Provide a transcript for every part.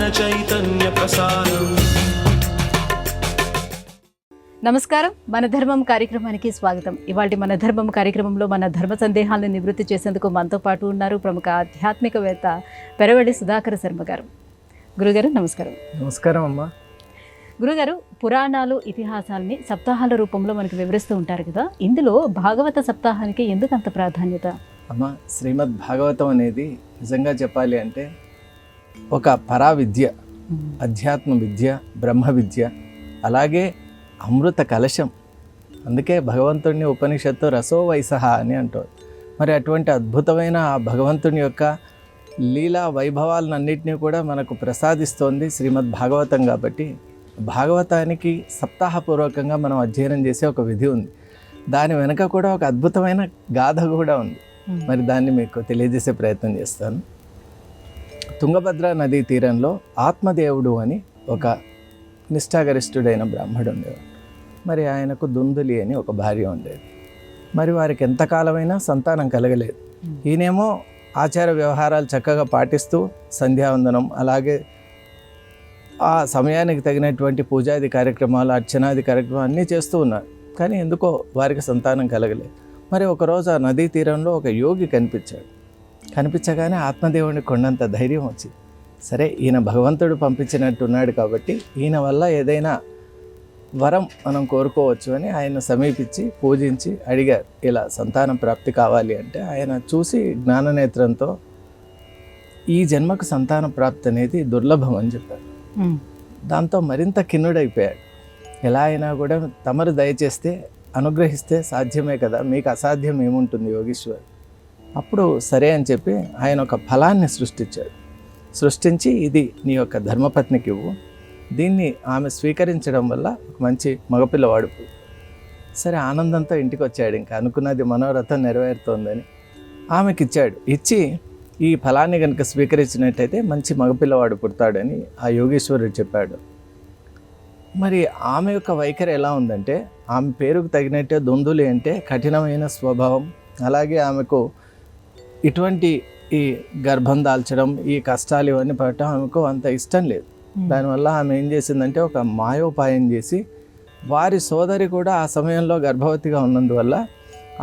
జ్ఞాన చైతన్య ప్రసారం. నమస్కారం, మన ధర్మం కార్యక్రమానికి స్వాగతం. ఇవాళ మన ధర్మం కార్యక్రమంలో మన ధర్మ సందేహాలను నివృత్తి చేసేందుకు మనతో పాటు ఉన్నారు ప్రముఖ ఆధ్యాత్మికవేత్త పెరవెల్లి సుధాకర శర్మ గారు. గురుగారు నమస్కారం. నమస్కారం అమ్మా. గురుగారు, పురాణాలు ఇతిహాసాలని సప్తాహాల రూపంలో మనకు వివరిస్తూ ఉంటారు కదా, ఇందులో భాగవత సప్తాహానికి ఎందుకు అంత ప్రాధాన్యత? అమ్మ, శ్రీమద్ భాగవతం అనేది నిజంగా చెప్పాలి అంటే ఒక పరా విద్య, అధ్యాత్మ విద్య, బ్రహ్మ విద్య, అలాగే అమృత కలశం. అందుకే భగవంతుడిని ఉపనిషత్తు రసో వైసహ అని అంటారు. మరి అటువంటి అద్భుతమైన ఆ భగవంతుని యొక్క లీలా వైభవాలన్నింటినీ కూడా మనకు ప్రసాదిస్తోంది శ్రీమద్ భాగవతం. కాబట్టి భాగవతానికి సప్తాహపూర్వకంగా మనం అధ్యయనం చేసే ఒక విధి ఉంది. దాని వెనుక కూడా ఒక అద్భుతమైన గాథ కూడా ఉంది. మరి దాన్ని మీకు తెలియజేసే ప్రయత్నం చేస్తాను. తుంగభద్ర నదీ తీరంలో ఆత్మదేవుడు అని ఒక నిష్ఠాగరిష్ఠుడైన బ్రాహ్మడు ఉండేవాడు. మరి ఆయనకు దుందులి అని ఒక భార్య ఉండేది. మరి వారికి ఎంతకాలమైనా సంతానం కలగలేదు. ఈయనేమో ఆచార వ్యవహారాలు చక్కగా పాటిస్తూ సంధ్యావందనం, అలాగే ఆ సమయానికి తగినటువంటి పూజాది కార్యక్రమాలు, అర్చనాది కార్యక్రమాలు అన్నీ చేస్తూ ఉన్నారు. కానీ ఎందుకో వారికి సంతానం కలగలేదు. మరి ఒకరోజు ఆ నదీ తీరంలో ఒక యోగి కనిపించాడు. కనిపించగానే ఆత్మదేవుని కొండంత ధైర్యం వచ్చింది. సరే, ఈయన భగవంతుడు పంపించినట్టున్నాడు కాబట్టి ఈయన వల్ల ఏదైనా వరం మనం కోరుకోవచ్చు అని ఆయన సమీపించి పూజించి అడిగారు, ఇలా సంతానం ప్రాప్తి కావాలి అంటే. ఆయన చూసి జ్ఞాననేత్రంతో ఈ జన్మకు సంతాన ప్రాప్తి అనేది దుర్లభం అని చెప్పారు. దాంతో మరింత కిన్నుడైపోయాడు. ఎలా అయినా కూడా తమరు దయచేస్తే అనుగ్రహిస్తే సాధ్యమే కదా, మీకు అసాధ్యం ఏముంటుంది యోగీశ్వర్. అప్పుడు సరే అని చెప్పి ఆయన ఒక ఫలాన్ని సృష్టించాడు. సృష్టించి, ఇది నీ యొక్క ధర్మపత్నికి ఇవ్వు, దీన్ని ఆమె స్వీకరించడం వల్ల ఒక మంచి మగపిల్లవాడు. సరే, ఆనందంతో ఇంటికి వచ్చాడు. ఇంకా అనుకున్నది మనోరథం నెరవేరుతోందని ఆమెకి ఇచ్చాడు. ఇచ్చి ఈ ఫలాన్ని కనుక స్వీకరించినట్టయితే మంచి మగపిల్లవాడు పుడతాడని ఆ యోగేశ్వరుడు చెప్పాడు. మరి ఆమె యొక్క వైఖరి ఎలా ఉందంటే, ఆమె పేరుకు తగినట్టే దొందులి అంటే కఠినమైన స్వభావం. అలాగే ఆమెకు ఇటువంటి ఈ గర్భం దాల్చడం, ఈ కష్టాలు ఇవన్నీ పడటం ఆమెకు అంత ఇష్టం లేదు. దానివల్ల ఆమె ఏం చేసిందంటే ఒక మాయోపాయం చేసి, వారి సోదరి కూడా ఆ సమయంలో గర్భవతిగా ఉన్నందువల్ల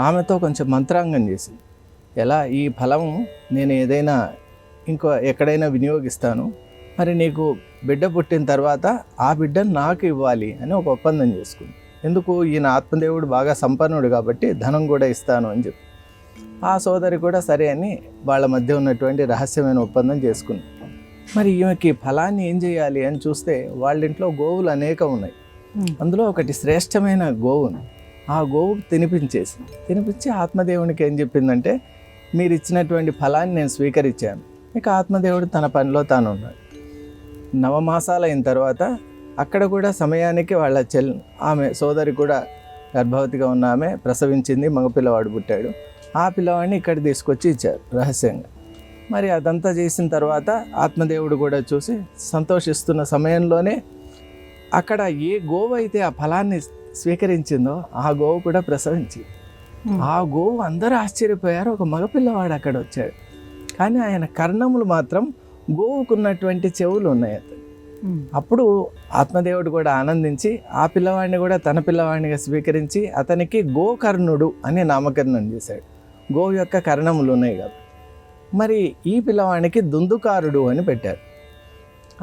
ఆమెతో కొంచెం మంత్రాంగం చేసింది. ఎలా, ఈ ఫలము నేను ఏదైనా ఎక్కడైనా వినియోగిస్తాను, మరి నీకు బిడ్డ పుట్టిన తర్వాత ఆ బిడ్డను నాకు ఇవ్వాలి అని ఒక ఒప్పందం చేసుకుంది. ఎందుకు, ఈయన ఆత్మదేవుడు బాగా సంపన్నుడు కాబట్టి ధనం కూడా ఇస్తాను అని చెప్పి. ఆ సోదరి కూడా సరే అని వాళ్ళ మధ్య ఉన్నటువంటి రహస్యమైన ఒప్పందం చేసుకుంది. మరి ఈమెకి ఫలాన్ని ఏం చేయాలి అని చూస్తే వాళ్ళ ఇంట్లో గోవులు అనేకం ఉన్నాయి. అందులో ఒకటి శ్రేష్టమైన గోవును ఆ గోవుకు తినిపించి ఆత్మదేవునికి ఏం చెప్పిందంటే, మీరు ఇచ్చినటువంటి ఫలాన్ని నేను స్వీకరించాను, ఇక ఆత్మదేవుడు తన పనిలో తాను ఉన్నాడు. 9 మాసాలు అయిన తర్వాత అక్కడ కూడా సమయానికి వాళ్ళ ఆమె సోదరి కూడా గర్భవతిగా ఉన్న ఆమె ప్రసవించింది, మగపిల్లవాడు పుట్టాడు. ఆ పిల్లవాడిని ఇక్కడ తీసుకొచ్చి ఇచ్చారు రహస్యంగా. మరి అదంతా చేసిన తర్వాత ఆత్మదేవుడు కూడా చూసి సంతోషిస్తున్న సమయంలోనే అక్కడ ఏ గోవు అయితే ఆ ఫలాన్ని స్వీకరించిందో ఆ గోవు కూడా ప్రసవించింది. ఆ గోవు అందరూ ఆశ్చర్యపోయారు, ఒక మగపిల్లవాడు అక్కడ వచ్చాడు. కానీ ఆయన కర్ణములు మాత్రం గోవుకున్నటువంటి చెవులు ఉన్నాయి అతను. అప్పుడు ఆత్మదేవుడు కూడా ఆనందించి ఆ పిల్లవాడిని కూడా తన పిల్లవాడినిగా స్వీకరించి అతనికి గోకర్ణుడు అని నామకరణం చేశాడు. గోవు యొక్క కర్ణములు ఉన్నాయి కాబట్టి. మరి ఈ పిల్లవాడికి దుందుకారుడు అని పెట్టారు.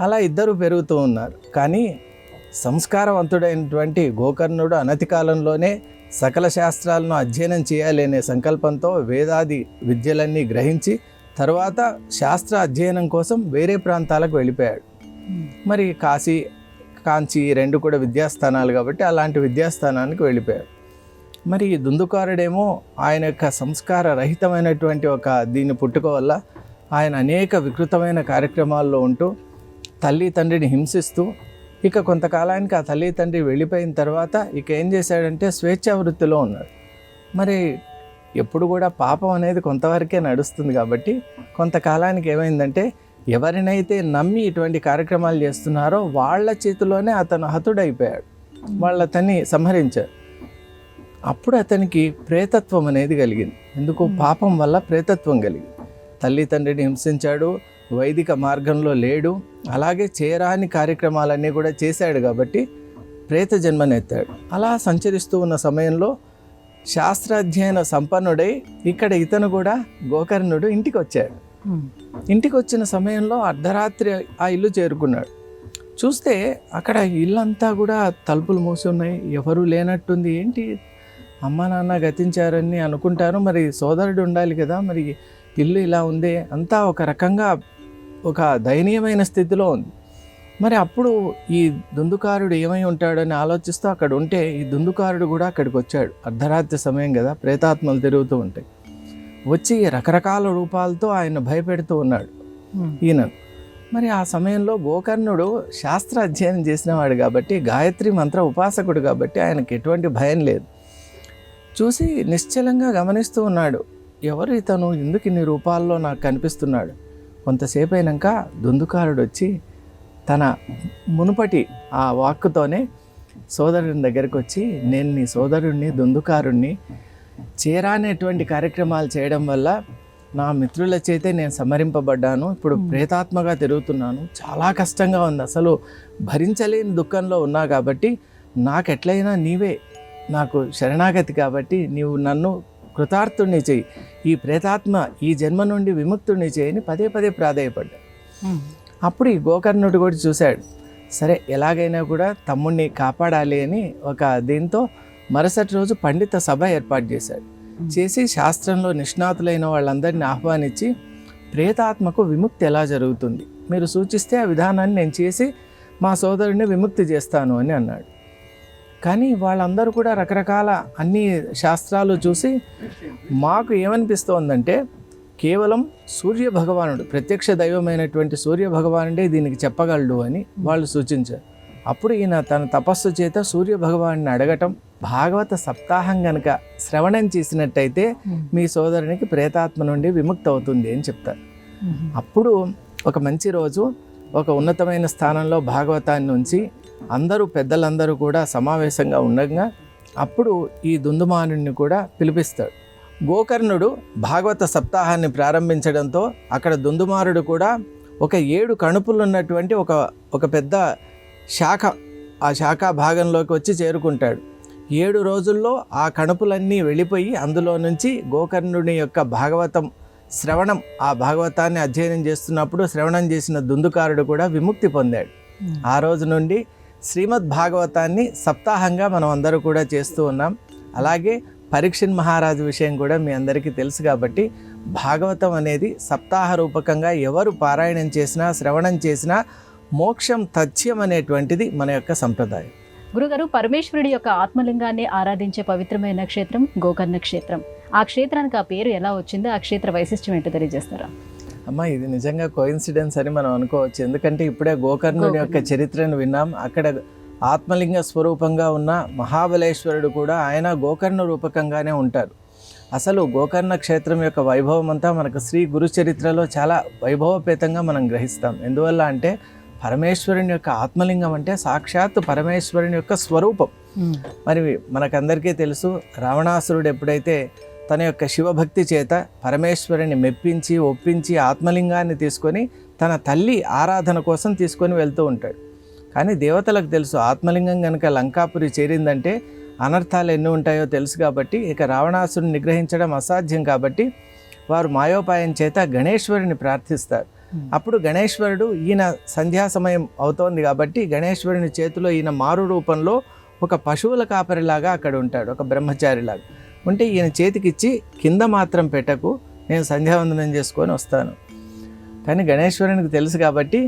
అలా ఇద్దరు పెరుగుతూ ఉన్నారు. కానీ సంస్కారవంతుడైనటువంటి గోకర్ణుడు అనతి కాలంలోనే సకల శాస్త్రాలను అధ్యయనం చేయాలి అనే సంకల్పంతో వేదాది విద్యలన్నీ గ్రహించి తర్వాత శాస్త్ర అధ్యయనం కోసం వేరే ప్రాంతాలకు వెళ్ళిపోయాడు. మరి కాంచి రెండు కూడా విద్యాస్థానాలు కాబట్టి అలాంటి విద్యాస్థానానికి వెళ్ళిపోయాడు. మరి ఈ దుందుకారుడేమో ఆయన యొక్క సంస్కార రహితమైనటువంటి ఒక దీన్ని పుట్టుక వల్ల ఆయన అనేక వికృతమైన కార్యక్రమాల్లో ఉంటూ తల్లి తండ్రిని హింసిస్తూ, ఇక కొంతకాలానికి ఆ తల్లి తండ్రి వెళ్ళిపోయిన తర్వాత ఇక ఏం చేశాడంటే స్వేచ్ఛా వృత్తిలో ఉన్నాడు. మరి ఎప్పుడు కూడా పాపం అనేది కొంతవరకే నడుస్తుంది కాబట్టి కొంతకాలానికి ఏమైందంటే ఎవరినైతే నమ్మి ఇటువంటి కార్యక్రమాలు చేస్తున్నారో వాళ్ళ చేతిలోనే అతను హతుడైపోయాడు. వాళ్ళతన్ని సంహరించారు. అప్పుడు అతనికి ప్రేతత్వం అనేది కలిగింది. ఎందుకు, పాపం వల్ల ప్రేతత్వం కలిగింది. తల్లి తండ్రిని హింసించాడు, వైదిక మార్గంలో లేడు, అలాగే చేయరాని కార్యక్రమాలన్నీ కూడా చేశాడు కాబట్టి ప్రేత జన్మనెత్తాడు. అలా సంచరిస్తూ ఉన్న సమయంలో శాస్త్రాధ్యయన సంపన్నుడై ఇక్కడ ఇతను కూడా గోకర్ణుడు ఇంటికి వచ్చాడు. ఇంటికి వచ్చిన సమయంలో అర్ధరాత్రి ఆ ఇల్లు చేరుకున్నాడు. చూస్తే అక్కడ ఇల్లంతా కూడా తలుపులు మూసి ఉన్నాయి, ఎవరు లేనట్టుంది. ఏంటి అమ్మ నాన్న గతించారని అనుకుంటారు, మరి సోదరుడు ఉండాలి కదా, మరి ఇల్లు ఇలా ఉంది, అంతా ఒక రకంగా ఒక దయనీయమైన స్థితిలో ఉంది. మరి అప్పుడు ఈ దుందుకారుడు ఏమై ఉంటాడని ఆలోచిస్తూ అక్కడ ఉంటే ఈ దుందుకారుడు కూడా అక్కడికి వచ్చాడు. అర్ధరాత్రి సమయం కదా, ప్రేతాత్మలు తిరుగుతూ ఉంటాయి. వచ్చి రకరకాల రూపాలతో ఆయన భయపెడుతూ ఉన్నాడు ఈయనను. మరి ఆ సమయంలో గోకర్ణుడు శాస్త్ర అధ్యయనం చేసినవాడు కాబట్టి, గాయత్రి మంత్ర ఉపాసకుడు కాబట్టి ఆయనకి ఎటువంటి భయం లేదు. చూసి నిశ్చలంగా గమనిస్తూ ఉన్నాడు, ఎవరు ఇతను, ఎందుకు ఇన్ని రూపాల్లో నాకు కనిపిస్తున్నాడు. కొంతసేపు అయినాక దుందుకారుడు వచ్చి తన మునుపటి ఆ వాక్కుతోనే సోదరుని దగ్గరికి వచ్చి, నేను నీ సోదరుణ్ణి దుందుకారుణ్ణి, చేరానేటువంటి కార్యక్రమాలు చేయడం వల్ల నా మిత్రుల చేతే నేను సంహరింపబడ్డాను, ఇప్పుడు ప్రేతాత్మగా తిరుగుతున్నాను, చాలా కష్టంగా ఉంది, అసలు భరించలేని దుఃఖంలో ఉన్నా కాబట్టి నాకెట్లయినా నీవే నాకు శరణాగతి కాబట్టి నీవు నన్ను కృతార్థుణ్ణి చేయి, ఈ ప్రేతాత్మ ఈ జన్మ నుండి విముక్తుణ్ణి చేయని పదే పదే ప్రాధేయపడ్డాడు. అప్పుడు ఈ గోకర్ణుడు కూడా చూశాడు, సరే ఎలాగైనా కూడా తమ్ముడిని కాపాడాలి అని ఒక దీంతో మరుసటి రోజు పండిత సభ ఏర్పాటు చేశాడు. చేసి శాస్త్రంలో నిష్ణాతులైన వాళ్ళందరినీ ఆహ్వానించి ప్రేతాత్మకు విముక్తి ఎలా జరుగుతుంది మీరు సూచిస్తే ఆ విధానాన్ని నేను చేసి మా సోదరుడిని విముక్తి చేస్తాను అని అన్నాడు. కానీ వాళ్ళందరూ కూడా రకరకాల అన్ని శాస్త్రాలు చూసి మాకు ఏమనిపిస్తోందంటే కేవలం సూర్య భగవానుడు, ప్రత్యక్ష దైవమైనటువంటి సూర్య భగవానుడే దీనికి చెప్పగలడు అని వాళ్ళు సూచించారు. అప్పుడు ఈయన తన తపస్సు చేత సూర్య భగవాన్ని అడగటం, భాగవత సప్తాహం గనక శ్రవణం చేసినట్టయితే మీ సోదరునికి ప్రేతాత్మ నుండి విముక్తి అవుతుంది అని చెప్తారు. అప్పుడు ఒక మంచి రోజు ఒక ఉన్నతమైన స్థానంలో భాగవతాన్ని ఉంచి అందరూ పెద్దలందరూ కూడా సమావేశంగా ఉండగా అప్పుడు ఈ దుందుమానుని కూడా పిలిపిస్తాడు. గోకర్ణుడు భాగవత సప్తాహాన్ని ప్రారంభించడంతో అక్కడ దుందుమారుడు కూడా ఒక 7 కణుపులు ఉన్నటువంటి ఒక పెద్ద శాఖ, ఆ శాఖా భాగంలోకి వచ్చి చేరుకుంటాడు. 7 రోజుల్లో ఆ కణుపులన్నీ వెళ్ళిపోయి అందులో నుంచి గోకర్ణుని యొక్క భాగవతం శ్రవణం, ఆ భాగవతాన్ని అధ్యయనం చేస్తున్నప్పుడు శ్రవణం చేసిన దుందుకారుడు కూడా విముక్తి పొందాడు. ఆ రోజు నుండి శ్రీమద్ భాగవతాన్ని సప్తాహంగా మనం అందరూ కూడా చేస్తూ ఉన్నాం. అలాగే పరీక్షిత్ మహారాజు విషయం కూడా మీ అందరికీ తెలుసు కాబట్టి భాగవతం అనేది సప్తాహ రూపకంగా ఎవరు పారాయణం చేసినా శ్రవణం చేసినా మోక్షం తథ్యం అనేటువంటిది మన యొక్క సంప్రదాయం. గురుగారు, పరమేశ్వరుడి యొక్క ఆత్మలింగాన్ని ఆరాధించే పవిత్రమైన క్షేత్రం గోకర్ణ క్షేత్రం. ఆ క్షేత్రానికి ఆ పేరు ఎలా వచ్చిందో, ఆ క్షేత్ర వైశిష్ట్యం ఏంటో తెలియజేస్తారా? అమ్మ, ఇది నిజంగా కోయిన్సిడెన్స్ అని మనం అనుకోవచ్చు. ఎందుకంటే ఇప్పుడే గోకర్ణుడి యొక్క చరిత్రను విన్నాం. అక్కడ ఆత్మలింగ స్వరూపంగా ఉన్న మహాబలేశ్వరుడు కూడా ఆయన గోకర్ణ రూపకంగానే ఉంటారు. అసలు గోకర్ణ క్షేత్రం యొక్క వైభవం అంతా మనకు శ్రీ గురు చరిత్రలో చాలా వైభవపేతంగా మనం గ్రహిస్తాం. ఎందువల్ల అంటే పరమేశ్వరుని యొక్క ఆత్మలింగం అంటే సాక్షాత్తు పరమేశ్వరుని యొక్క స్వరూపం. మరి మనకందరికీ తెలుసు, రావణాసురుడు ఎప్పుడైతే తన యొక్క శివభక్తి చేత పరమేశ్వరుని మెప్పించి ఒప్పించి ఆత్మలింగాన్ని తీసుకొని తన తల్లి ఆరాధన కోసం తీసుకొని వెళ్తూ ఉంటాడు. కానీ దేవతలకు తెలుసు, ఆత్మలింగం కనుక లంకాపురి చేరిందంటే అనర్థాలు ఎన్ని ఉంటాయో తెలుసు కాబట్టి ఇక రావణాసురుని నిగ్రహించడం అసాధ్యం కాబట్టి వారు మాయోపాయం చేత గణేశ్వరుని ప్రార్థిస్తారు. అప్పుడు గణేశ్వరుడు, ఈయన సంధ్యా సమయం అవుతోంది కాబట్టి గణేశ్వరుని చేతిలో ఈయన మారు రూపంలో ఒక పశువుల కాపరిలాగా అక్కడ ఉంటాడు, ఒక బ్రహ్మచారిలాగా ఉంటే ఈయన చేతికిచ్చి కింద మాత్రం పెట్టకు, నేను సంధ్యావందనం చేసుకొని వస్తాను. కానీ గణేశ్వరునికి తెలుసు కాబట్టి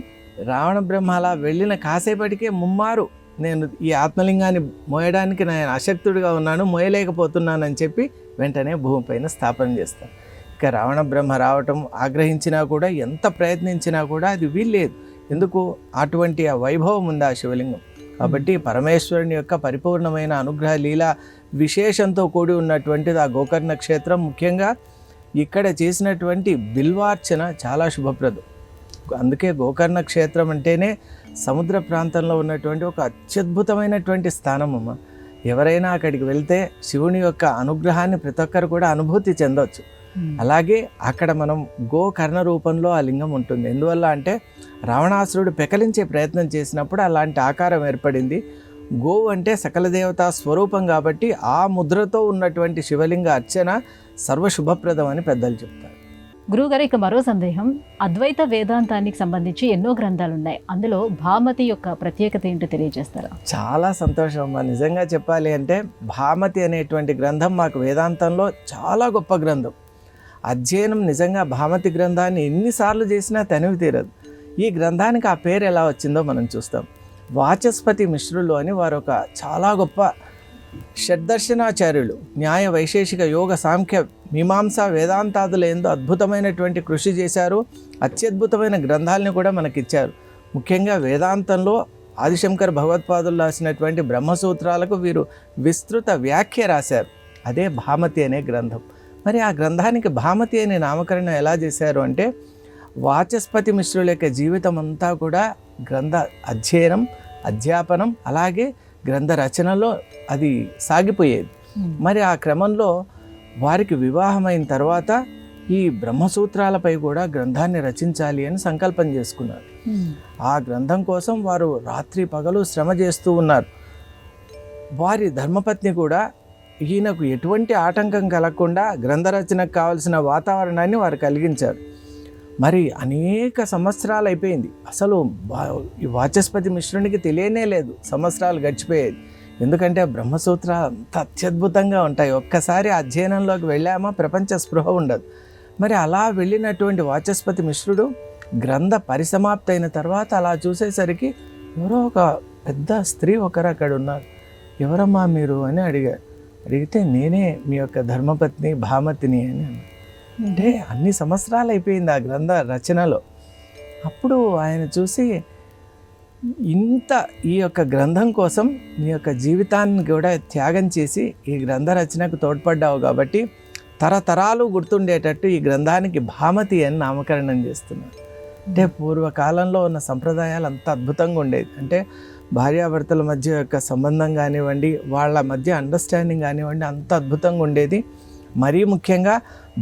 రావణ బ్రహ్మ అలా వెళ్ళిన కాసేపటికే ముమ్మారు నేను ఈ ఆత్మలింగాన్ని మోయడానికి నేను అశక్తుడిగా ఉన్నాను, మోయలేకపోతున్నానని చెప్పి వెంటనే భూమిపైన స్థాపన చేస్తాను. ఇక రావణ బ్రహ్మ రావటం ఆగ్రహించినా కూడా ఎంత ప్రయత్నించినా కూడా అది వీల్లేదు. ఎందుకు? అటువంటి ఆ వైభవం ఉంది ఆ శివలింగం. కాబట్టి పరమేశ్వరుని యొక్క పరిపూర్ణమైన అనుగ్రహ లీలా విశేషంతో కూడి ఉన్నటువంటిది ఆ గోకర్ణ క్షేత్రం. ముఖ్యంగా ఇక్కడ చేసినటువంటి బిల్వార్చన చాలా శుభప్రదం. అందుకే గోకర్ణ క్షేత్రం అంటేనే సముద్ర ప్రాంతంలో ఉన్నటువంటి ఒక అత్యద్భుతమైనటువంటి స్థానం అమ్మ. ఎవరైనా అక్కడికి వెళ్తే శివుని యొక్క అనుగ్రహాన్ని ప్రతి ఒక్కరు కూడా అనుభూతి చెందవచ్చు. అలాగే అక్కడ మనం గోకర్ణ రూపంలో ఆ లింగం ఉంటుంది. ఎందువల్ల అంటే రావణాసురుడు పెకలించే ప్రయత్నం చేసినప్పుడు అలాంటి ఆకారం ఏర్పడింది. గోవు అంటే సకల దేవతా స్వరూపం కాబట్టి ఆ ముద్రతో ఉన్నటువంటి శివలింగ అర్చన సర్వశుభప్రదం అని పెద్దలు చెప్తారు. గురువుగారు, ఇక మరో సందేహం. అద్వైత వేదాంతానికి సంబంధించి ఎన్నో గ్రంథాలు ఉన్నాయి, అందులో భామతి యొక్క ప్రత్యేకత ఏంటో తెలియజేస్తారా? చాలా సంతోషం అమ్మా. నిజంగా చెప్పాలి అంటే భామతి అనేటువంటి గ్రంథం మాకు వేదాంతంలో చాలా గొప్ప గ్రంథం. అధ్యయనం నిజంగా భామతి గ్రంథాన్ని ఎన్నిసార్లు చేసినా తనివి తీరదు. ఈ గ్రంథానికి ఆ పేరు ఎలా వచ్చిందో మనం చూస్తాం. వాచస్పతి మిశ్రులు అని వారు ఒక చాలా గొప్ప షడ్దర్శనాచార్యులు. న్యాయ వైశేషిక యోగ సాంఖ్య మీమాంస వేదాంతాదులు ఏందో అద్భుతమైనటువంటి కృషి చేశారు. అత్యద్భుతమైన గ్రంథాలని కూడా మనకిచ్చారు. ముఖ్యంగా వేదాంతంలో ఆదిశంకర్ భగవత్పాదులు రాసినటువంటి బ్రహ్మసూత్రాలకు వీరు విస్తృత వ్యాఖ్య రాశారు. అదే భామతి అనే గ్రంథం. మరి ఆ గ్రంథానికి భామతి అనే నామకరణం ఎలా చేశారు అంటే వాచస్పతి మిశ్రుల యొక్క జీవితం అంతా కూడా గ్రంథ అధ్యయనం, అధ్యాపనం, అలాగే గ్రంథ రచనలో అది సాగిపోయేది. మరి ఆ క్రమంలో వారికి వివాహమైన తర్వాత ఈ బ్రహ్మసూత్రాలపై కూడా గ్రంథాన్ని రచించాలి అని సంకల్పం చేసుకున్నారు. ఆ గ్రంథం కోసం వారు రాత్రి పగలు శ్రమ చేస్తూ ఉన్నారు. వారి ధర్మపత్ని కూడా ఈయనకు ఎటువంటి ఆటంకం కలగకుండా గ్రంథ రచనకు కావలసిన వాతావరణాన్ని వారు కలిగించారు. మరి అనేక సంవత్సరాలు అయిపోయింది. అసలు ఈ వాచస్పతి మిశ్రునికి తెలియనే లేదు, సంవత్సరాలు గడిచిపోయేది. ఎందుకంటే బ్రహ్మసూత్రాలు అంత అత్యద్భుతంగా ఉంటాయి. ఒక్కసారి అధ్యయనంలోకి వెళ్ళామా ప్రపంచ స్పృహ ఉండదు. మరి అలా వెళ్ళినటువంటి వాచస్పతి మిశ్రుడు గ్రంథ పరిసమాప్తి అయిన తర్వాత అలా చూసేసరికి ఎవరో ఒక పెద్ద స్త్రీ ఒకరు అక్కడ ఉన్నారు. ఎవరమ్మా మీరు అని అడిగారు. అడిగితే నేనే మీ యొక్క ధర్మపత్ని భామతిని అని అన్నారు. అంటే అన్ని సంవత్సరాలు అయిపోయింది ఆ గ్రంథ రచనలో. అప్పుడు ఆయన చూసి, ఇంత ఈ యొక్క గ్రంథం కోసం మీ యొక్క జీవితాన్ని కూడా త్యాగం చేసి ఈ గ్రంథ రచనకు తోడ్పడ్డావు కాబట్టి తరతరాలు గుర్తుండేటట్టు ఈ గ్రంథానికి భామతి అని నామకరణం చేస్తున్నారు. అంటే పూర్వకాలంలో ఉన్న సంప్రదాయాలు అంత అద్భుతంగా ఉండేది. అంటే భార్యాభర్తల మధ్య యొక్క సంబంధం కానివ్వండి, వాళ్ళ మధ్య అండర్స్టాండింగ్ కానివ్వండి, అంత అద్భుతంగా ఉండేది. మరీ ముఖ్యంగా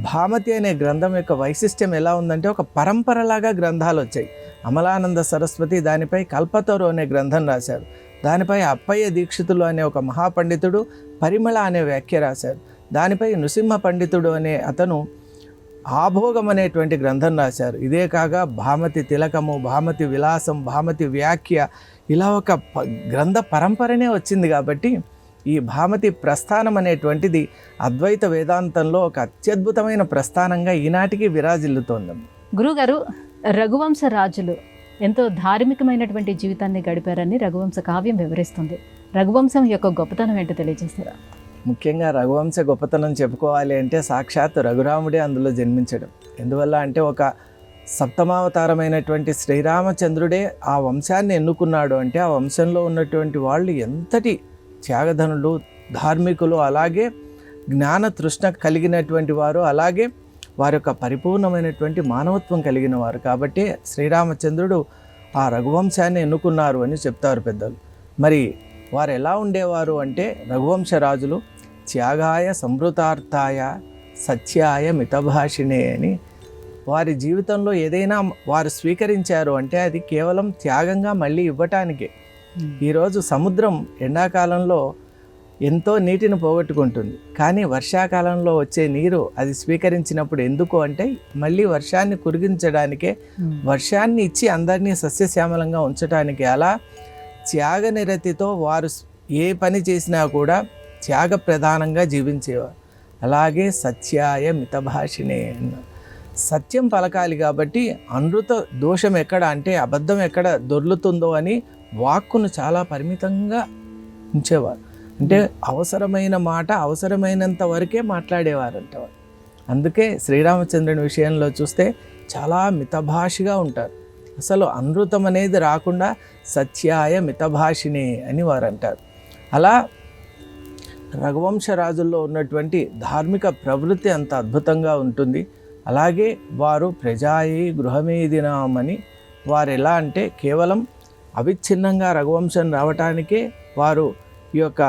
భామతి అనే గ్రంథం యొక్క వైశిష్ట్యం ఎలా ఉందంటే ఒక పరంపరలాగా గ్రంథాలు వచ్చాయి. అమలానంద సరస్వతి దానిపై కల్పతరు అనే గ్రంథం రాశారు. దానిపై అప్పయ్య దీక్షితులు అనే ఒక మహాపండితుడు పరిమళ అనే వ్యాఖ్య రాశారు. దానిపై నృసింహ పండితుడు అనే అతను ఆభోగం అనేటువంటి గ్రంథం రాశారు. ఇదే కాగా భామతి తిలకము, భామతి విలాసం, భామతి వ్యాఖ్య, ఇలా ఒక గ్రంథ పరంపరనే వచ్చింది. కాబట్టి ఈ భామతి ప్రస్థానం అనేటువంటిది అద్వైత వేదాంతంలో ఒక అత్యద్భుతమైన ప్రస్థానంగా ఈనాటికి విరాజిల్లుతోంది. గురుగారు, రఘువంశ రాజులు ఎంతో ధార్మికమైనటువంటి జీవితాన్ని గడిపారని రఘువంశ కావ్యం వివరిస్తుంది. రఘువంశం యొక్క గొప్పతనం ఏంటో తెలియజేస్తారా? ముఖ్యంగా రఘువంశ గొప్పతనం చెప్పుకోవాలి అంటే సాక్షాత్ రఘురాముడే అందులో జన్మించడం. ఎందువల్ల అంటే ఒక సప్తమావతారమైనటువంటి శ్రీరామచంద్రుడే ఆ వంశాన్ని ఎన్నుకున్నాడు. అంటే ఆ వంశంలో ఉన్నటువంటి వాళ్ళు ఎంతటి త్యాగధనులు, ధార్మికులు, అలాగే జ్ఞాన తృష్ణ కలిగినటువంటి వారు, అలాగే వారి యొక్క పరిపూర్ణమైనటువంటి మానవత్వం కలిగిన వారు. కాబట్టి శ్రీరామచంద్రుడు ఆ రఘువంశాన్ని ఎన్నుకున్నారు అని చెప్తారు పెద్దలు. మరి వారు ఎలా ఉండేవారు అంటే రఘువంశ రాజులు త్యాగాయ సంవృతార్థాయ సత్యాయ మితభాషిణే అని వారి జీవితంలో ఏదైనా వారు స్వీకరించారు అంటే అది కేవలం త్యాగంగా మళ్ళీ ఇవ్వటానికే. ఈరోజు సముద్రం ఎండాకాలంలో ఎంతో నీటిని పోగొట్టుకుంటుంది, కానీ వర్షాకాలంలో వచ్చే నీరు అది స్వీకరించినప్పుడు ఎందుకు అంటే మళ్ళీ వర్షాన్ని కురిగించడానికే, వర్షాన్ని ఇచ్చి అందరినీ సస్యశ్యామలంగా ఉంచడానికే. అలా త్యాగ నిరతితో వారు ఏ పని చేసినా కూడా త్యాగ ప్రధానంగా జీవించేవారు. అలాగే సత్యాయ మితభాషిణే అన్నారు. సత్యం పలకాలి కాబట్టి అనృత దోషం ఎక్కడ అంటే అబద్ధం ఎక్కడ దొర్లుతుందో అని వాక్కును చాలా పరిమితంగా ఉంచేవారు. అంటే అవసరమైన మాట అవసరమైనంత వరకే మాట్లాడేవారంట. అందుకే శ్రీరామచంద్రుని విషయంలో చూస్తే చాలా మితభాషిగా ఉంటారు. అసలు అనృతం అనేది రాకుండా సత్యాయ మితభాషిణే అని వారు అంటారు. అలా రఘువంశ రాజుల్లో ఉన్నటువంటి ధార్మిక ప్రవృత్తి అంత అద్భుతంగా ఉంటుంది. అలాగే వారు ప్రజాయి గృహమేదినామని వారు ఎలా అంటే కేవలం అవిచ్ఛిన్నంగా రఘువంశం రావటానికే వారు ఈ యొక్క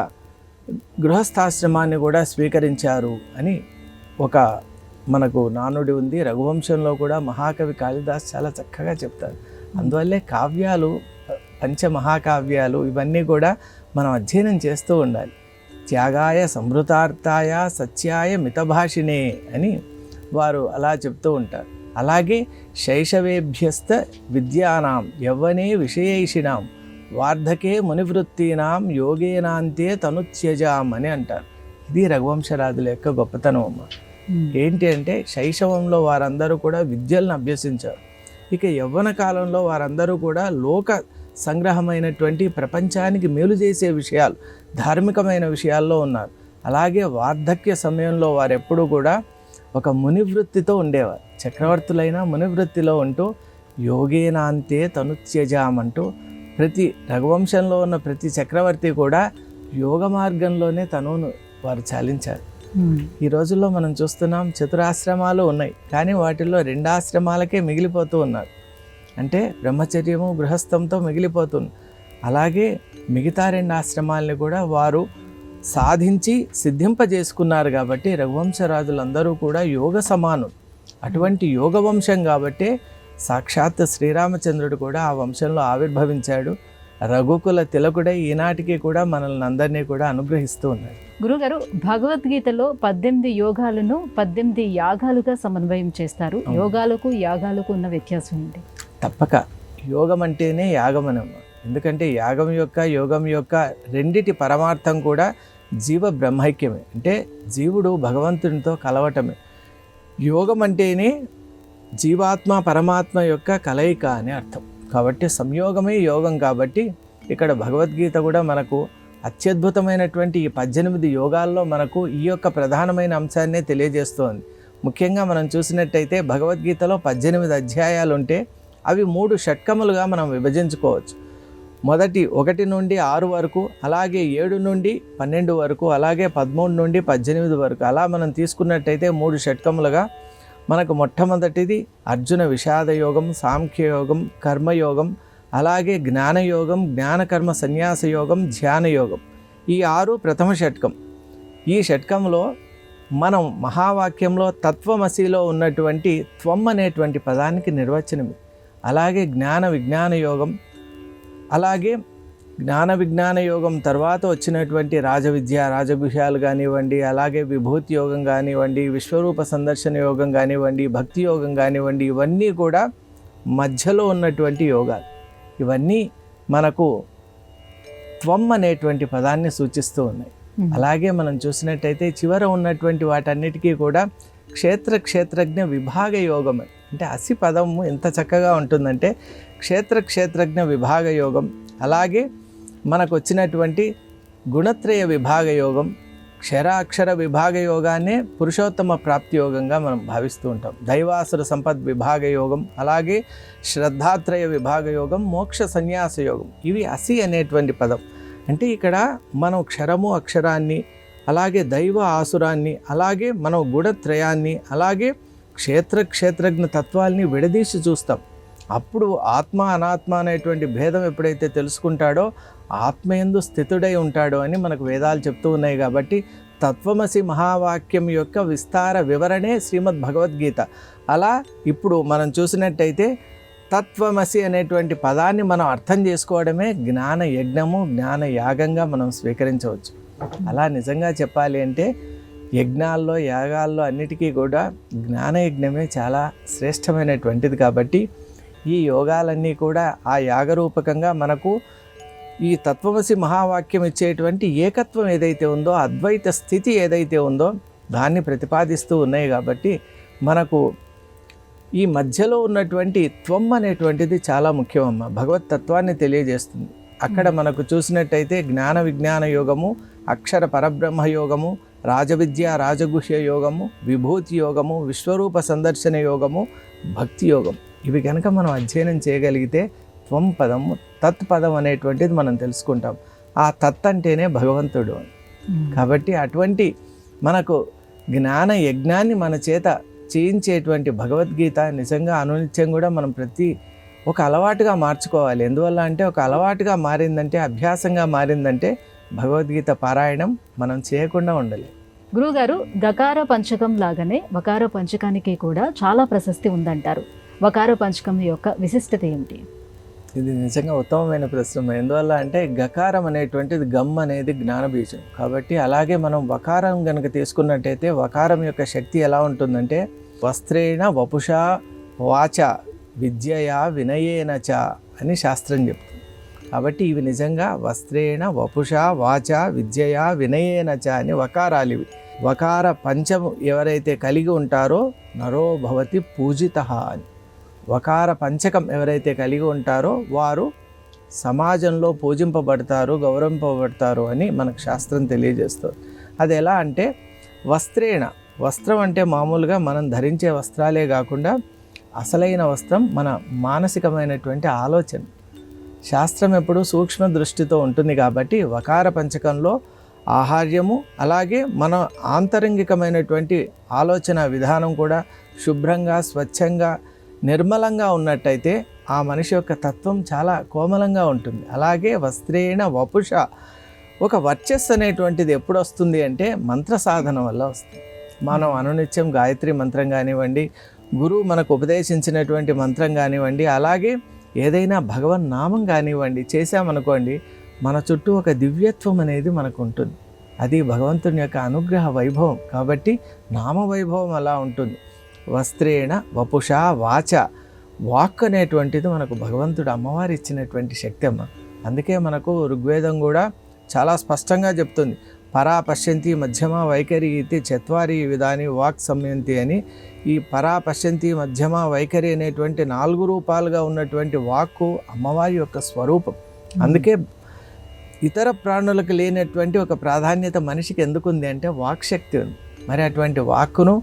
గృహస్థాశ్రమాన్ని కూడా స్వీకరించారు అని ఒక మనకు నానుడి ఉంది. రఘువంశంలో కూడా మహాకవి కాళిదాస్ చాలా చక్కగా చెప్తారు. అందువల్లే కావ్యాలు, పంచమహాకావ్యాలు ఇవన్నీ కూడా మనం అధ్యయనం చేస్తూ ఉండాలి. త్యాగాయ సంవృతార్థాయ సత్యాయ మితభాషిణే అని వారు అలా చెప్తూ ఉంటారు. అలాగే శైశవేభ్యస్త విద్యానాం యవ్వనే విషయేషిణాం వార్ధకే మునివృత్తీనాం యోగేనాంతే తనుత్యజాం అని అంటారు. ఇది రఘువంశరాజుల యొక్క గొప్పతనం అమ్మ. ఏంటి అంటే శైశవంలో వారందరూ కూడా విద్యలను అభ్యసించారు. ఇక యవ్వన కాలంలో వారందరూ కూడా లోక సంగ్రహమైనటువంటి ప్రపంచానికి మేలు చేసే విషయాలు, ధార్మికమైన విషయాల్లో ఉన్నారు. అలాగే వార్ధక్య సమయంలో వారెప్పుడూ కూడా ఒక మునివృత్తితో ఉండేవారు. చక్రవర్తులైన మునివృత్తిలో ఉంటూ యోగేనాంతే తనుత్యజామంటూ ప్రతి రఘువంశంలో ఉన్న ప్రతి చక్రవర్తి కూడా యోగ మార్గంలోనే తనును వారు చాలించారు. ఈ రోజుల్లో మనం చూస్తున్నాం చతురాశ్రమాలు ఉన్నాయి, కానీ వాటిల్లో 2 ఆశ్రమాలకే మిగిలిపోతూ ఉన్నారు. అంటే బ్రహ్మచర్యము గృహస్థంతో మిగిలిపోతుంది. అలాగే మిగతా 2 ఆశ్రమాలని కూడా వారు సాధించి సిద్ధింపజేసుకున్నారు. కాబట్టి రఘువంశరాజులందరూ కూడా యోగ సమానులు. అటువంటి యోగ వంశం కాబట్టి సాక్షాత్ శ్రీరామచంద్రుడు కూడా ఆ వంశంలో ఆవిర్భవించాడు. రఘుకుల తిలకుడై ఈనాటికి కూడా మనల్ని అందరినీ కూడా అనుగ్రహిస్తూ ఉన్నాడు. గురుగారు, భగవద్గీతలో 18 యోగాలను 18 యాగాలుగా సమన్వయం చేస్తారు. యోగాలకు యాగాలకు ఉన్న వ్యత్యాసం ఏంటి? తప్పక యోగం అంటేనే యాగమనమ్మ. ఎందుకంటే యోగం యొక్క రెండిటి పరమార్థం కూడా జీవ బ్రహ్మైక్యమే. అంటే జీవుడు భగవంతునితో కలవటమే. యోగం అంటేనే జీవాత్మ పరమాత్మ యొక్క కలయిక అని అర్థం. కాబట్టి సంయోగమే యోగం. కాబట్టి ఇక్కడ భగవద్గీత కూడా మనకు అత్యద్భుతమైనటువంటి ఈ 18 యోగాల్లో మనకు ఈ యొక్క ప్రధానమైన అంశాన్నే తెలియజేస్తోంది. ముఖ్యంగా మనం చూసినట్టయితే భగవద్గీతలో 18 అధ్యాయాలు ఉంటే అవి 3 షట్కములుగా మనం విభజించుకోవచ్చు. మొదటి 1 నుండి 6 వరకు, అలాగే 7 నుండి 12 వరకు, అలాగే 13 నుండి 18 వరకు, అలా మనం తీసుకున్నట్టయితే 3 షట్కములుగా మనకు మొట్టమొదటిది అర్జున విషాద యోగం, సాంఖ్యయోగం, కర్మయోగం, అలాగే జ్ఞానయోగం, జ్ఞానకర్మ సన్యాస యోగం, ధ్యాన యోగం. ఈ 6 ప్రథమ షట్కం. ఈ షట్కంలో మనం మహావాక్యంలో తత్వమసిలో ఉన్నటువంటి త్వం అనేటువంటి పదానికి నిర్వచనం. అలాగే జ్ఞాన విజ్ఞాన యోగం, అలాగే జ్ఞాన విజ్ఞాన యోగం తర్వాత వచ్చినటువంటి రాజవిద్య, రాజగుహ్యాలు కానివ్వండి, అలాగే విభూతి యోగం కానివ్వండి, విశ్వరూప సందర్శన యోగం కానివ్వండి, భక్తి యోగం కానివ్వండి, ఇవన్నీ కూడా మధ్యలో ఉన్నటువంటి యోగాలు. ఇవన్నీ మనకు త్వం అనేటువంటి పదాన్ని సూచిస్తూ ఉన్నాయి. అలాగే మనం చూసినట్టయితే చివర ఉన్నటువంటి వాటన్నిటికీ కూడా క్షేత్రజ్ఞ విభాగ యోగం. అంటే అసి పదము ఎంత చక్కగా ఉంటుందంటే క్షేత్రజ్ఞ విభాగ యోగం. అలాగే మనకు వచ్చినటువంటి గుణత్రయ విభాగ యోగం, క్షరాక్షర విభాగ యోగాన్నే పురుషోత్తమ ప్రాప్తి యోగంగా మనం భావిస్తూ ఉంటాం. దైవాసుర సంపద్ విభాగ యోగం, అలాగే శ్రద్ధాత్రయ విభాగ యోగం, మోక్ష సన్యాస యోగం. ఇవి అసి అనేటువంటి పదం. అంటే ఇక్కడ మనం క్షరము అక్షరాన్ని, అలాగే దైవ ఆసురాన్ని, అలాగే మనం గుణత్రయాన్ని, అలాగే క్షేత్రజ్ఞ తత్వాల్ని విడదీసి చూస్తాం. అప్పుడు ఆత్మ అనాత్మ అనేటువంటి భేదం ఎప్పుడైతే తెలుసుకుంటాడో ఆత్మయందు స్థితుడై ఉంటాడో అని మనకు వేదాలు చెప్తూ ఉన్నాయి. కాబట్టి తత్వమసి మహావాక్యం యొక్క విస్తార వివరణే శ్రీమద్ భగవద్గీత. అలా ఇప్పుడు మనం చూసినట్టయితే తత్వమసి అనేటువంటి పదాన్ని మనం అర్థం చేసుకోవడమే జ్ఞాన యజ్ఞము, జ్ఞాన యాగంగా మనం స్వీకరించవచ్చు. అలా నిజంగా చెప్పాలి అంటే యజ్ఞాల్లో, యాగాల్లో అన్నిటికీ కూడా జ్ఞానయజ్ఞమే చాలా శ్రేష్టమైనటువంటిది. కాబట్టి ఈ యోగాలన్నీ కూడా ఆ యాగరూపకంగా మనకు ఈ తత్వమసి మహావాక్యం ఇచ్చేటువంటి ఏకత్వం ఏదైతే ఉందో, అద్వైత స్థితి ఏదైతే ఉందో దాన్ని ప్రతిపాదిస్తూ ఉన్నాయి. కాబట్టి మనకు ఈ మధ్యలో ఉన్నటువంటి త్వం అనేటువంటిది చాలా ముఖ్యమమ్మ. భగవత్ తత్వాన్ని తెలియజేస్తుంది. అక్కడ మనకు చూసినట్టయితే జ్ఞాన విజ్ఞాన యోగము, అక్షర పరబ్రహ్మ యోగము, రాజవిద్య రాజగుహ్య యోగము, విభూతి యోగము, విశ్వరూప సందర్శన యోగము, భక్తి యోగం. ఇవి కనుక మనం అధ్యయనం చేయగలిగితే త్వం పదము, తత్పదం అనేటువంటిది మనం తెలుసుకుంటాం. ఆ తత్ అంటేనే భగవంతుడు. కాబట్టి అటువంటి మనకు జ్ఞాన యజ్ఞాన్ని మన చేత చేయించేటువంటి భగవద్గీత నిజంగా అనునిత్యం కూడా మనం ఒక అలవాటుగా మార్చుకోవాలి. ఎందువల్ల అంటే ఒక అలవాటుగా మారిందంటే, అభ్యాసంగా మారిందంటే భగవద్గీత పారాయణం మనం చేయకుండా ఉండలేం. గురువుగారు, గకార పంచకం లాగానే వకార పంచకానికి కూడా చాలా ప్రశస్తి ఉందంటారు. వకార పంచకం యొక్క విశిష్టత ఏమిటి? ఇది నిజంగా ఉత్తమమైన ప్రశ్న. ఎందువల్ల అంటే గకారం అనేటువంటిది గమ్ అనేది జ్ఞానబీజం కాబట్టి, అలాగే మనం వకారం కనుక తీసుకున్నట్టయితే వకారం యొక్క శక్తి ఎలా ఉంటుందంటే వస్త్రేణ వపుషా వాచ విద్యయా వినయేన చ అని శాస్త్రం చెప్తుంది. కాబట్టి ఇవి నిజంగా వస్త్రేణ వపుషా వాచ విద్యయా వినయేన చ అని వకారాలు ఇవి. వకార పంచము ఎవరైతే కలిగి ఉంటారో నరో భవతి పూజితః అని. వకార పంచకం ఎవరైతే కలిగి ఉంటారో వారు సమాజంలో పూజింపబడతారు, గౌరవింపబడతారు అని మనకు శాస్త్రం తెలియజేస్తుంది. అది ఎలా అంటే వస్త్రేణ, వస్త్రం అంటే మామూలుగా మనం ధరించే వస్త్రాలే కాకుండా అసలైన వస్త్రం మన మానసికమైనటువంటి ఆలోచన. శాస్త్రం ఎప్పుడు సూక్ష్మ దృష్టితో ఉంటుంది కాబట్టి వకార పంచకంలో ఆహార్యము అలాగే మన ఆంతరంగికమైనటువంటి ఆలోచన విధానం కూడా శుభ్రంగా, స్వచ్ఛంగా, నిర్మలంగా ఉన్నట్టయితే ఆ మనిషి యొక్క తత్వం చాలా కోమలంగా ఉంటుంది. అలాగే వస్త్రేణ వపుష, ఒక వర్చస్సు అనేటువంటిది ఎప్పుడు వస్తుంది అంటే మంత్ర సాధన వల్ల వస్తుంది. మనం అనునిత్యం గాయత్రి మంత్రం కానివ్వండి, గురువు మనకు ఉపదేశించినటువంటి మంత్రం కానివ్వండి, అలాగే ఏదైనా భగవన్ నామం కానివ్వండి చేశామనుకోండి, మన చుట్టూ ఒక దివ్యత్వం అనేది మనకు ఉంటుంది. అది భగవంతుని యొక్క అనుగ్రహ వైభవం కాబట్టి నామ వైభవం అలా ఉంటుంది. వస్త్రేణ వపుషా వాచ, వాక్ అనేటువంటిది మనకు భగవంతుడు అమ్మవారు ఇచ్చినటువంటి శక్తి అమ్మ. అందుకే మనకు ఋగ్వేదం కూడా చాలా స్పష్టంగా చెప్తుంది, పరా పశ్యంతి మధ్యమ వైఖరి ఇది చత్వారి విధాని వాక్ సంయంతి అని. ఈ పరా పశ్యంతి మధ్యమ వైఖరి అనేటువంటి 4 రూపాలుగా ఉన్నటువంటి వాక్కు అమ్మవారి యొక్క స్వరూపం. అందుకే ఇతర ప్రాణులకు లేనటువంటి ఒక ప్రాధాన్యత మనిషికి ఎందుకుంది అంటే వాక్ శక్తి ఉంది. మరి అటువంటి వాక్కును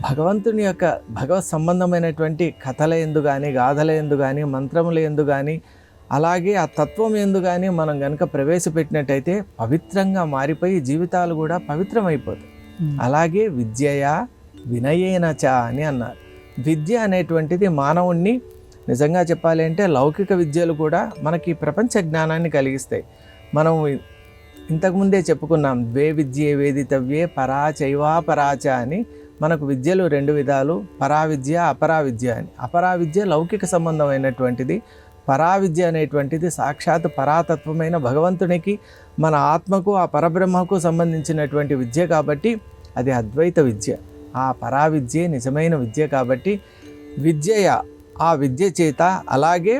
భగవంతుని యొక్క భగవత్ సంబంధమైనటువంటి కథల ఎందు కానీ, గాథల ఎందు కానీ, మంత్రముల ఎందు కానీ, అలాగే ఆ తత్వం ఎందు కానీ మనం కనుక ప్రవేశపెట్టినట్టయితే పవిత్రంగా మారిపోయి జీవితాలు కూడా పవిత్రమైపోతాయి. అలాగే విద్యయా వినయేన చ అని అన్నారు. విద్య అనేటువంటిది మానవుణ్ణి నిజంగా చెప్పాలి అంటే లౌకిక విద్యలు కూడా మనకి ప్రపంచ జ్ఞానాన్ని కలిగిస్తాయి. మనం ఇంతకుముందే చెప్పుకున్నాం, ద్వే విద్యే వేదితవ్యే పరా చైవా పరాచ అని. మనకు విద్యలు 2 విధాలు, పరావిద్య, అపరావిద్య అని. అపరావిద్య లౌకిక సంబంధమైనటువంటిది, పరావిద్య అనేటువంటిది సాక్షాత్ పరాతత్వమైన భగవంతునికి, మన ఆత్మకు, ఆ పరబ్రహ్మకు సంబంధించినటువంటి విద్య కాబట్టి అది అద్వైత విద్య. ఆ పరావిద్యే నిజమైన విద్య కాబట్టి విద్యయ, ఆ విద్య చేత, అలాగే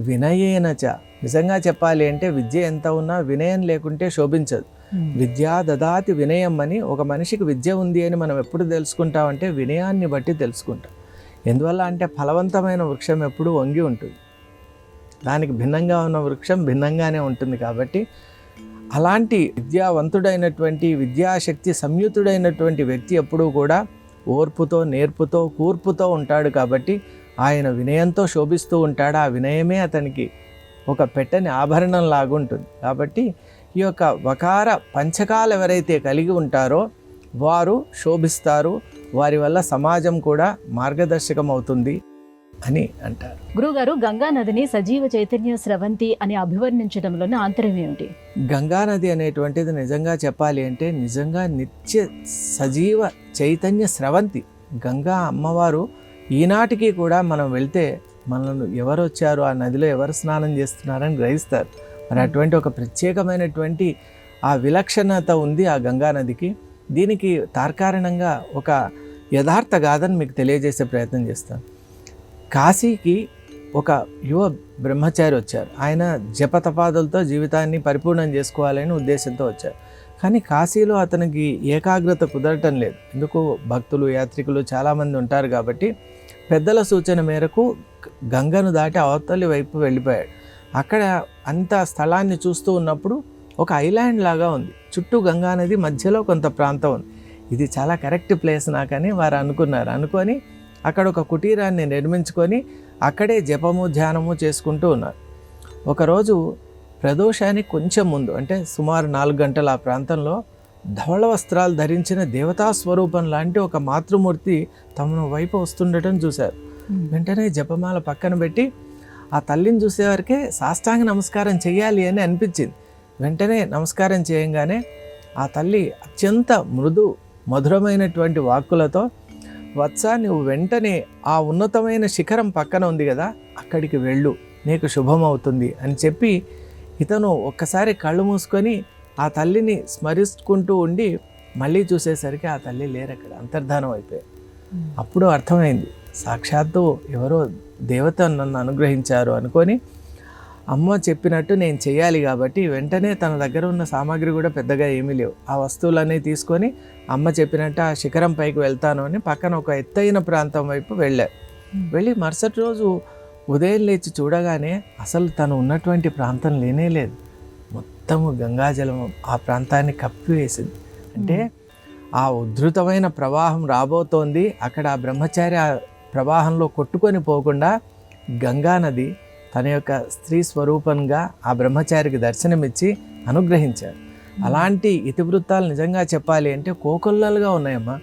వినయేన చ. నిజంగా చెప్పాలి అంటే విద్య ఎంత ఉన్నా వినయం లేకుంటే శోభించదు. విద్యా దదాతి వినయం అని. ఒక మనిషికి విద్య ఉంది అని మనం ఎప్పుడు తెలుసుకుంటామంటే వినయాన్ని బట్టి తెలుసుకుంటాం. ఎందువల్ల అంటే ఫలవంతమైన వృక్షం ఎప్పుడు వంగి ఉంటుంది, దానికి భిన్నంగా ఉన్న వృక్షం భిన్నంగానే ఉంటుంది. కాబట్టి అలాంటి విద్యావంతుడైనటువంటి, విద్యాశక్తి సంయుతుడైనటువంటి వ్యక్తి ఎప్పుడూ కూడా ఓర్పుతో, నేర్పుతో, కూర్పుతో ఉంటాడు. కాబట్టి ఆయన వినయంతో శోభిస్తూ ఉంటాడు. ఆ వినయమే అతనికి ఒక పెట్టని ఆభరణం లాగుంటుంది. కాబట్టి ఈ యొక్క వకార పంచకాలు ఎవరైతే కలిగి ఉంటారో వారు శోభిస్తారు, వారి వల్ల సమాజం కూడా మార్గదర్శకం అవుతుంది అని అంటారు. గురుగారు, గంగా నదిని సజీవ చైతన్య స్రవంతి అని అభివర్ణించడంలోనే ఆంతర్యం ఏమిటి? గంగా నది అనేటువంటిది నిజంగా చెప్పాలి అంటే నిజంగా నిత్య సజీవ చైతన్య స్రవంతి. గంగా అమ్మవారు ఈనాటికి కూడా మనం వెళ్తే మనల్ని ఎవరు వచ్చారు, ఆ నదిలో ఎవరు స్నానం చేస్తున్నారని గ్రహిస్తారు. మరి అటువంటి ఒక ప్రత్యేకమైనటువంటి ఆ విలక్షణత ఉంది ఆ గంగా నదికి. దీనికి తార్కారణంగా ఒక యథార్థ గాథను మీకు తెలియజేసే ప్రయత్నం చేస్తాను. కాశీకి ఒక యువ బ్రహ్మచారి వచ్చారు. ఆయన జపతపాదులతో జీవితాన్ని పరిపూర్ణం చేసుకోవాలని ఉద్దేశంతో వచ్చారు. కానీ కాశీలో అతనికి ఏకాగ్రత కుదరటం లేదు. ఎందుకు, భక్తులు, యాత్రికులు చాలామంది ఉంటారు కాబట్టి పెద్దల సూచన మేరకు గంగను దాటి అవతలి వైపు వెళ్ళిపోయాడు. అక్కడ అంత స్థలాన్ని చూస్తూ ఉన్నప్పుడు ఒక ఐలాండ్ లాగా ఉంది. చుట్టూ గంగా నది, మధ్యలో కొంత ప్రాంతం ఉంది. ఇది చాలా కరెక్ట్ ప్లేస్ నాకని వారు అనుకున్నారు. అనుకొని అక్కడ ఒక కుటీరాన్ని నిర్మించుకొని అక్కడే జపము, ధ్యానము చేసుకుంటూ ఉన్నారు. ఒకరోజు ప్రదోషానికి కొంచెం ముందు, అంటే సుమారు 4 గంటల ఆ ప్రాంతంలో ధవళ వస్త్రాలు ధరించిన దేవతా స్వరూపం లాంటి ఒక మాతృమూర్తి తమ వైపు వస్తుండటం చూశారు. వెంటనే జపమాల పక్కన పెట్టి ఆ తల్లిని చూసేవారికే సాష్టాంగ నమస్కారం చేయాలి అని అనిపించింది. వెంటనే నమస్కారం చేయంగానే ఆ తల్లి అత్యంత మృదు మధురమైనటువంటి వాక్కులతో, వత్స నువ్వు వెంటనే ఆ ఉన్నతమైన శిఖరం పక్కన ఉంది కదా, అక్కడికి వెళ్ళు, నీకు శుభమవుతుంది అని చెప్పి ఇతను ఒక్కసారి కళ్ళు మూసుకొని ఆ తల్లిని స్మరించుకుంటూ ఉండి మళ్ళీ చూసేసరికి ఆ తల్లి లేరు, అక్కడ అంతర్ధానం అయిపోయారు. అప్పుడు అర్థమైంది, సాక్షాత్తు ఎవరో దేవత నన్ను అనుగ్రహించారు అనుకొని అమ్మ చెప్పినట్టు నేను చేయాలి కాబట్టి వెంటనే తన దగ్గర ఉన్న సామాగ్రి కూడా పెద్దగా ఏమీ లేవు, ఆ వస్తువులన్నీ తీసుకొని అమ్మ చెప్పినట్టు ఆ శిఖరం పైకి వెళ్తాను అని పక్కన ఒక ఎత్తైన ప్రాంతం వైపు వెళ్ళారు. వెళ్ళి మరుసటి రోజు ఉదయం లేచి చూడగానే అసలు తను ఉన్నటువంటి ప్రాంతం లేనేలేదు, మొత్తము గంగాజలం ఆ ప్రాంతాన్ని కప్పివేసింది. అంటే ఆ ఉద్ధృతమైన ప్రవాహం రాబోతోంది, అక్కడ ఆ బ్రహ్మచారి ఆ ప్రవాహంలో కొట్టుకొని పోకుండా గంగా నది తన యొక్క స్త్రీ స్వరూపంగా ఆ బ్రహ్మచారికి దర్శనమిచ్చి అనుగ్రహించారు. అలాంటి ఇతివృత్తాలు నిజంగా చెప్పాలి అంటే కోకొల్లలుగా ఉన్నాయమ్మా.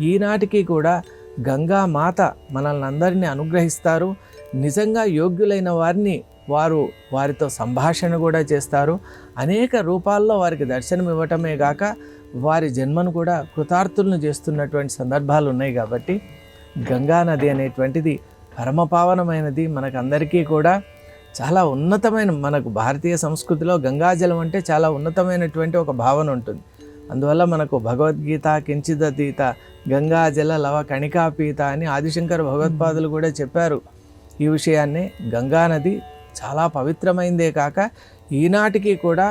ఈనాటికి కూడా గంగా మాత మనల్ని అందరినీ అనుగ్రహిస్తారు. నిజంగా యోగ్యులైన వారిని వారితో సంభాషణ కూడా చేస్తారు. అనేక రూపాల్లో వారికి దర్శనం ఇవ్వటమే గాక వారి జన్మను కూడా కృతార్థులను చేస్తున్నటువంటి సందర్భాలు ఉన్నాయి. కాబట్టి గంగా నది అనేటువంటిది పరమపావనమైనది, మనకందరికీ కూడా చాలా ఉన్నతమైన, మనకు భారతీయ సంస్కృతిలో గంగాజలం అంటే చాలా ఉన్నతమైనటువంటి ఒక భావన ఉంటుంది. అందువల్ల మనకు భగవద్గీత కించిదతీత గంగాజల లవ కణికాపీత అని ఆదిశంకర భగవత్పాదులు కూడా చెప్పారు ఈ విషయాన్ని. గంగా నది చాలా పవిత్రమైందే కాక ఈనాటికి కూడా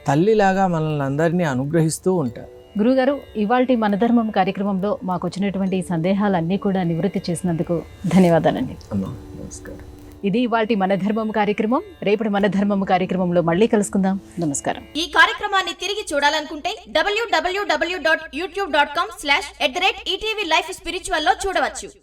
తల్లిలాగా మనల్ని అందరినీ అనుగ్రహిస్తూ ఉంటారు. గురుగారు, ఇవాల్టి మన ధర్మం కార్యక్రమంలో మాకు వచ్చినటువంటి ఈ సందేహాలన్నీ కూడా నివృత్తి చేసినందుకు ధన్యవాదాలండి. అమ్మా నమస్కారం. ఇది ఇవాల్టి మన ధర్మం కార్యక్రమం. రేపటి మన ధర్మం కార్యక్రమంలో మళ్ళీ కలుసుకుందాం. నమస్కారం. ఈ కార్యక్రమాన్ని తిరిగి చూడాలనుకుంటే www.youtube.com/@ETV Life Spiritual లో చూడవచ్చు.